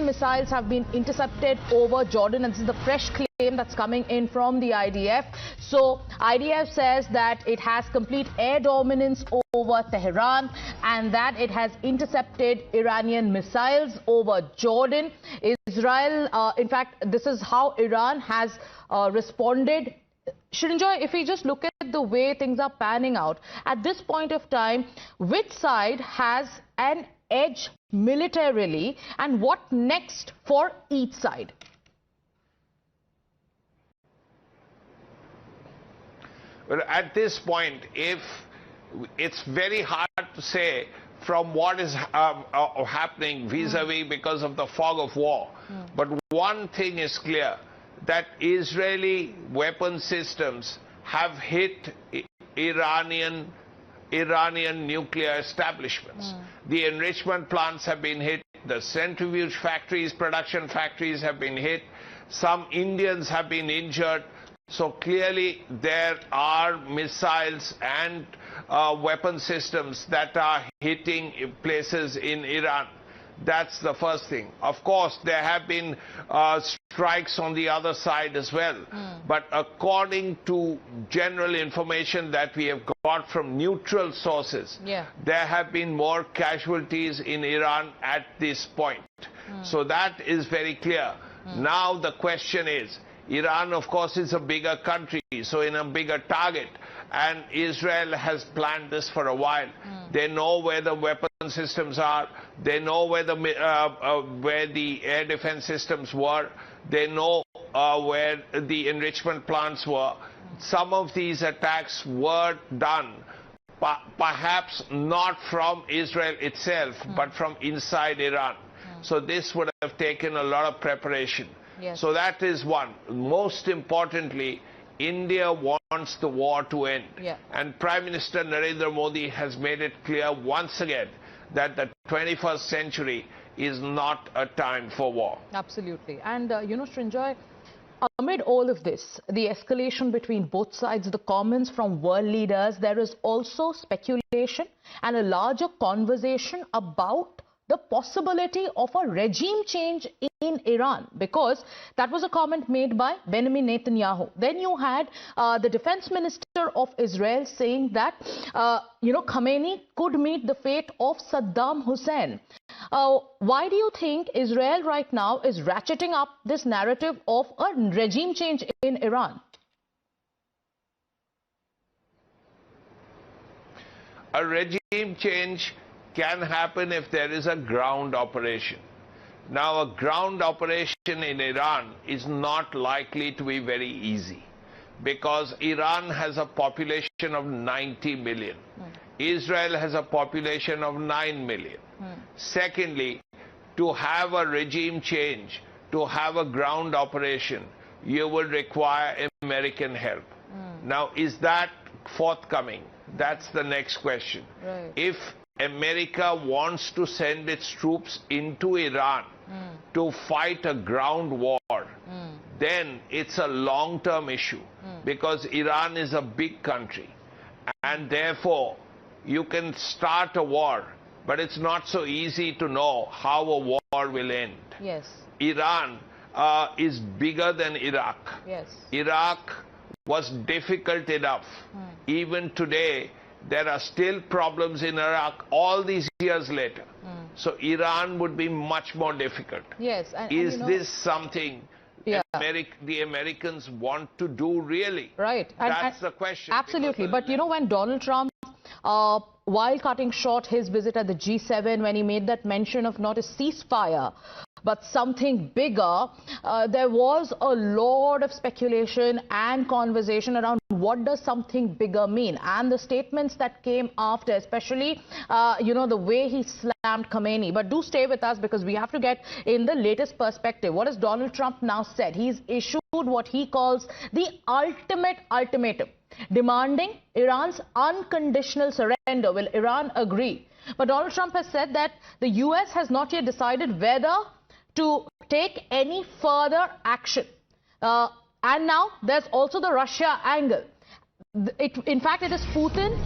Iranian missiles have been intercepted over Jordan, and this is the fresh claim that's coming in from the IDF. So IDF says that it has complete air dominance over Tehran and that it has intercepted Iranian missiles over Jordan. Israel, in fact, this is how Iran has responded. Shrinjoy, if we just look at the way things are panning out, at this point of time, which side has an edge militarily and what next for each side? Well, at this point, it's very hard to say from what is happening vis-a-vis because of the fog of war. But one thing is clear, that Israeli weapon systems have hit Iranian nuclear establishments. The enrichment plants have been hit, the centrifuge factories, production factories have been hit, some Indians have been injured. So clearly there are missiles and weapon systems that are hitting places in Iran. That's the first thing. Of course, there have been strikes on the other side as well. But according to general information that we have got from neutral sources, there have been more casualties in Iran at this point. So that is very clear. Now the question is, Iran, of course, is a bigger country, so in a bigger target. And Israel has planned this for a while. They know where the weapon systems are. They know where the air defense systems were. They know where the enrichment plants were. Some of these attacks were done, perhaps not from Israel itself, but from inside Iran. So this would have taken a lot of preparation. So that is one. Most importantly, India wants the war to end. And Prime Minister Narendra Modi has made it clear once again that the 21st century is not a time for war. Absolutely. And, you know, Shrinjoy, amid all of this, the escalation between both sides, the comments from world leaders, there is also speculation and a larger conversation about the possibility of a regime change in Iran, because that was a comment made by Benjamin Netanyahu. Then you had the defense minister of Israel saying that, you know, Khamenei could meet the fate of Saddam Hussein. Why do you think Israel right now is ratcheting up this narrative of a regime change in Iran? A regime change can happen if there is a ground operation. Now, a ground operation in Iran is not likely to be very easy because Iran has a population of 90 million. Israel has a population of 9 million. Secondly, to have a regime change, to have a ground operation, you will require American help. Now, is that forthcoming? That's the next question. If America wants to send its troops into Iran to fight a ground war, then it's a long-term issue because Iran is a big country and therefore you can start a war, but it's not so easy to know how a war will end. Iran is bigger than Iraq. Iraq was difficult enough. Even today, there are still problems in Iraq all these years later. So Iran would be much more difficult. Is this something the Americans want to do really? That's the question. Absolutely. But you know, when Donald Trump, while cutting short his visit at the G7, when he made that mention of not a ceasefire, but something bigger, there was a lot of speculation and conversation around what does something bigger mean. And the statements that came after, especially, you know, the way he slammed Khamenei. But do stay with us because we have to get in the latest perspective. What has Donald Trump now said? He's issued what he calls the ultimate ultimatum, demanding Iran's unconditional surrender. Will Iran agree? But Donald Trump has said that the US has not yet decided whether to take any further action. And now there's also the Russia angle. In fact, it is Putin